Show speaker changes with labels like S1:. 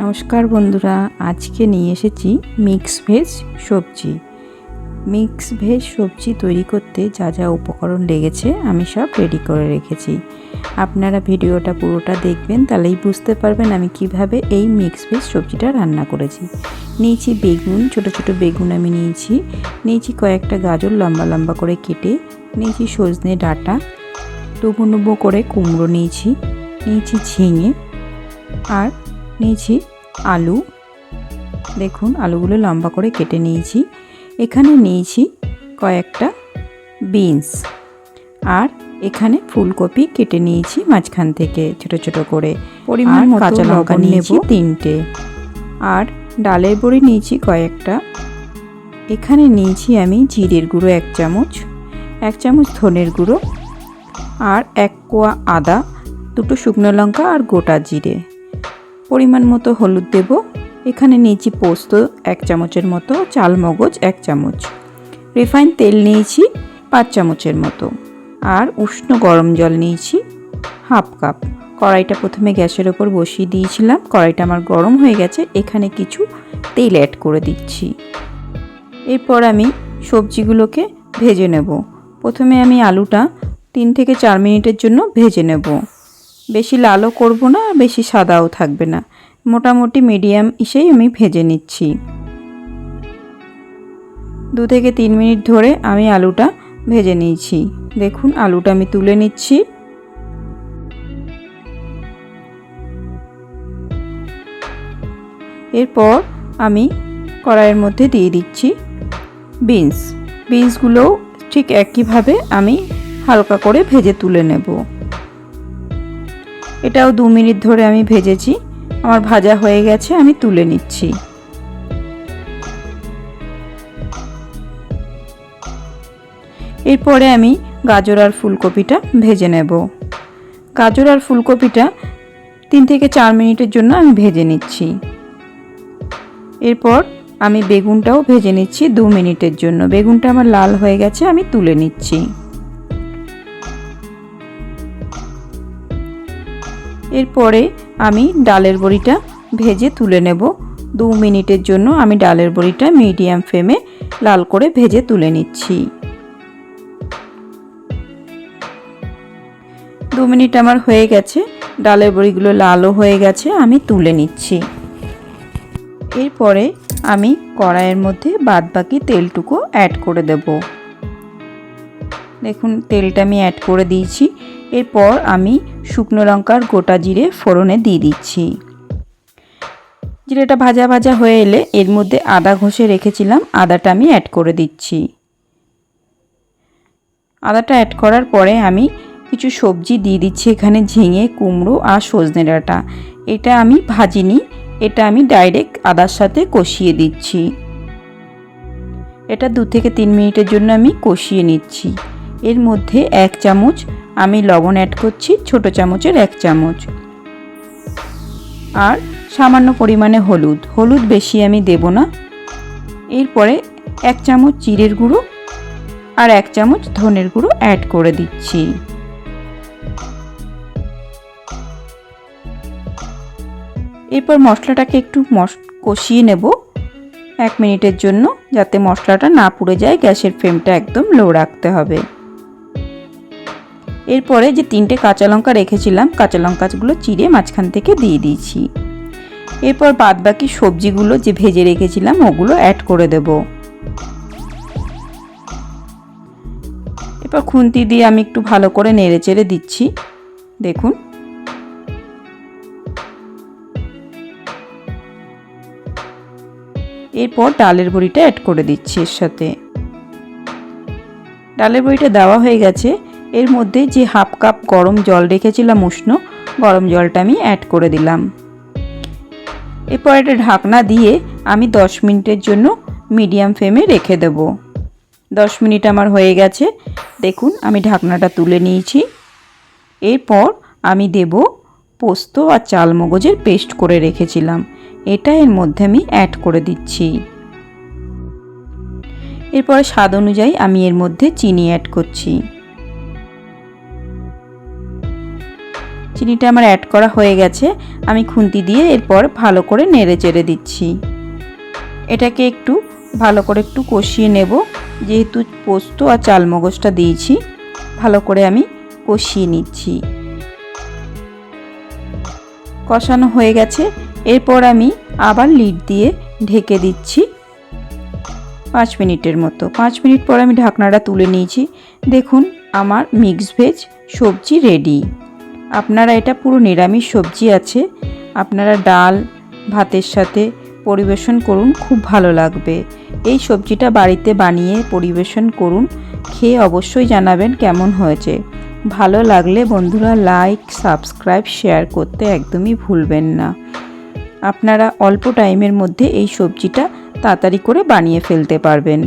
S1: নমস্কার বন্ধুরা, আজকে নিয়ে এসেছি মিক্স ভেজ সবজি। মিক্স ভেজ সবজি তৈরি করতে যা যা উপকরণ লেগেছে আমি সব রেডি করে রেখেছি। আপনারা ভিডিওটা পুরোটা দেখবেন, তাহলেই বুঝতে পারবেন আমি কিভাবে এই মিক্স ভেজ সবজিটা রান্না করেছি। নিয়েছি বেগুন, ছোট ছোট বেগুন আমি নিয়েছি কয়েকটা গাজর লম্বা লম্বা করে কেটে, নিয়েছি সজনে ডাঁটা, ডুবো ডুবো করে কুমড়ো নিয়েছি ঝিঙে, আর নিয়েছি আলু। দেখুন আলুগুলো লম্বা করে কেটে নিয়েছি। এখানে নিয়েছি কয়েকটা বিনস, আর এখানে ফুলকপি কেটে নিয়েছি মাঝখান থেকে ছোট ছোট করে। পরিমাণ মতো কাঁচা লঙ্কা নিয়েছি 3টে, আর ডালের বড়ি নিয়েছি কয়েকটা। এখানে নিয়েছি আমি জিরের গুঁড়ো 1 চামচ, 1 চামচ ধনের গুঁড়ো, আর 1 কোয়া আদা, 2টো শুকনো লঙ্কা আর গোটা জিরে। পরিমাণ মতো হলুদ দেব। এখানে নিয়েছি পোস্ত 1 চামচের মতো, চাল মগজ 1 চামচ, রিফাইন তেল নিয়েছি 5 চামচের মতো, আর উষ্ণ গরম জল নিয়েছি হাফ কাপ। কড়াইটা প্রথমে গ্যাসের ওপর বসিয়ে দিয়েছিলাম, কড়াইটা আমার গরম হয়ে গেছে। এখানে কিছু তেল অ্যাড করে দিচ্ছি। এরপর আমি সবজিগুলোকে ভেজে নেব। প্রথমে আমি আলুটা 3 থেকে 4 মিনিটের জন্য ভেজে নেব। বেশি লালও করব না, বেশি সাদাও থাকবে না, মোটামুটি মিডিয়াম ইসেই আমি ভেজে নিচ্ছি। 2 থেকে 3 মিনিট ধরে আমি আলুটা ভেজে নিয়েছি। দেখুন আলুটা আমি তুলে নিচ্ছি। এরপর আমি কড়াইয়ের মধ্যে দিয়ে দিচ্ছি বিনসগুলোও ঠিক একইভাবে আমি হালকা করে ভেজে তুলে নেব। এটাও 2 মিনিট ধরে আমি ভেজেছি। আমার ভাজা হয়ে গেছে, আমি তুলে নিচ্ছি। এরপরে আমি গাজর আর ফুলকপিটা ভেজে নেব। গাজর আর ফুলকপিটা 3 থেকে 4 মিনিটের জন্য আমি ভেজে নিচ্ছি। এরপর আমি বেগুনটাও ভেজে নিচ্ছি 2 মিনিটের জন্য। বেগুনটা আমার লাল হয়ে গেছে, আমি তুলে নিচ্ছি। এরপরে আমি ডালের বড়িটা ভেজে তুলে নেব। 2 মিনিটের জন্য আমি ডালের বড়িটা মিডিয়াম ফ্লেমে লাল করে ভেজে তুলে নিচ্ছি। 2 মিনিট আমার হয়ে গেছে, ডালের বড়িগুলো লালও হয়ে গেছে, আমি তুলে নিচ্ছি। এরপরে আমি কড়াইয়ের মধ্যে বাদবাকি তেলটুকু অ্যাড করে দেব। দেখুন তেলটা আমি অ্যাড করে দিয়েছি। এরপর আমি শুকনো লঙ্কার গোটা জিরে ফোড়নে দিয়ে দিচ্ছি। জিরেটা ভাজা ভাজা হয়ে এলে এর মধ্যে আদা ঘষে রেখেছিলাম, আদাটা আমি অ্যাড করে দিচ্ছি। আদাটা অ্যাড করার পরে আমি কিছু সবজি দিয়ে দিচ্ছি। এখানে ঝিঙে, কুমড়ো আর সজনে ডাঁটা। এটা আমি ভাজিনি, এটা আমি ডাইরেক্ট আদার সাথে কষিয়ে দিচ্ছি। এটা 2 থেকে 3 মিনিটের জন্য আমি কষিয়ে নিচ্ছি। এর মধ্যে 1 চামচ আমি লবণ অ্যাড করছি, ছোট চামচের 1 চামচ, আর সামান্য পরিমাণে হলুদ বেশি আমি দেব না। এরপরে 1 চামচ জিরের গুঁড়ো আর 1 চামচ ধনের গুঁড়ো অ্যাড করে দিচ্ছি। এরপর মশলাটাকে একটু কষিয়ে নেব 1 মিনিটের জন্য, যাতে মশলাটা না পুড়ে যায়। গ্যাসের ফ্লেমটা একদম লো রাখতে হবে। এরপরে যে 3টে কাঁচা লঙ্কা রেখেছিলাম, কাঁচা লঙ্কাগুলো চিড়ে মাঝখান থেকে দিয়ে দিয়েছি। এরপর বাদবাকি সবজিগুলো যে ভেজে রেখেছিলাম ওগুলো অ্যাড করে দেব। এরপর খুন্তি দিয়ে আমি একটু ভালো করে নেড়ে চেড়ে দিচ্ছি। দেখুন এরপর ডালের বড়িটা অ্যাড করে দিচ্ছি এর সাথে। ডালের বড়িটা দেওয়া হয়ে গেছে। এর মধ্যে যে হাফ কাপ গরম জল রেখেছিলাম উষ্ণ, গরম জলটা আমি অ্যাড করে দিলাম। এরপর এটা ঢাকনা দিয়ে আমি 10 মিনিটের জন্য মিডিয়াম ফ্লেমে রেখে দেব। 10 মিনিট আমার হয়ে গেছে। দেখুন আমি ঢাকনাটা তুলে নিয়েছি। এরপর আমি দেব পোস্ত আর চাল মগজের পেস্ট করে রেখেছিলাম, এটা এর মধ্যে আমি অ্যাড করে দিচ্ছি। এরপরে স্বাদ অনুযায়ী আমি এর মধ্যে চিনি অ্যাড করছি। চিনিটা আমার অ্যাড করা হয়ে গেছে। আমি খুন্তি দিয়ে এরপর ভালো করে নেড়ে চেড়ে দিচ্ছি। এটাকে একটু ভালো করে একটু কষিয়ে নেব। যেহেতু পোস্ত আর চালমগজটা দিয়েছি, ভালো করে আমি কষিয়ে নিচ্ছি। কষানো হয়ে গেছে। এরপর আমি আবার লিড দিয়ে ঢেকে দিচ্ছি 5 মিনিটের মতো। 5 মিনিট পর আমি ঢাকনাটা তুলে নিয়েছি। দেখুন আমার মিক্স ভেজ সবজি রেডি। আপনারা এটা পুরো নিরামিষ সবজি আছে, আপনারা ডাল ভাতের সাথে পরিবেশন করুন, খুব ভালো লাগবে। এই সবজিটা বাড়িতে বানিয়ে পরিবেশন করুন, খেয়ে অবশ্যই জানাবেন কেমন হয়েছে। ভালো লাগলে বন্ধুরা লাইক, সাবস্ক্রাইব, শেয়ার করতে একদমই ভুলবেন না। আপনারা অল্প টাইমের মধ্যে এই সবজিটা তাড়াতাড়ি করে বানিয়ে ফেলতে পারবেন।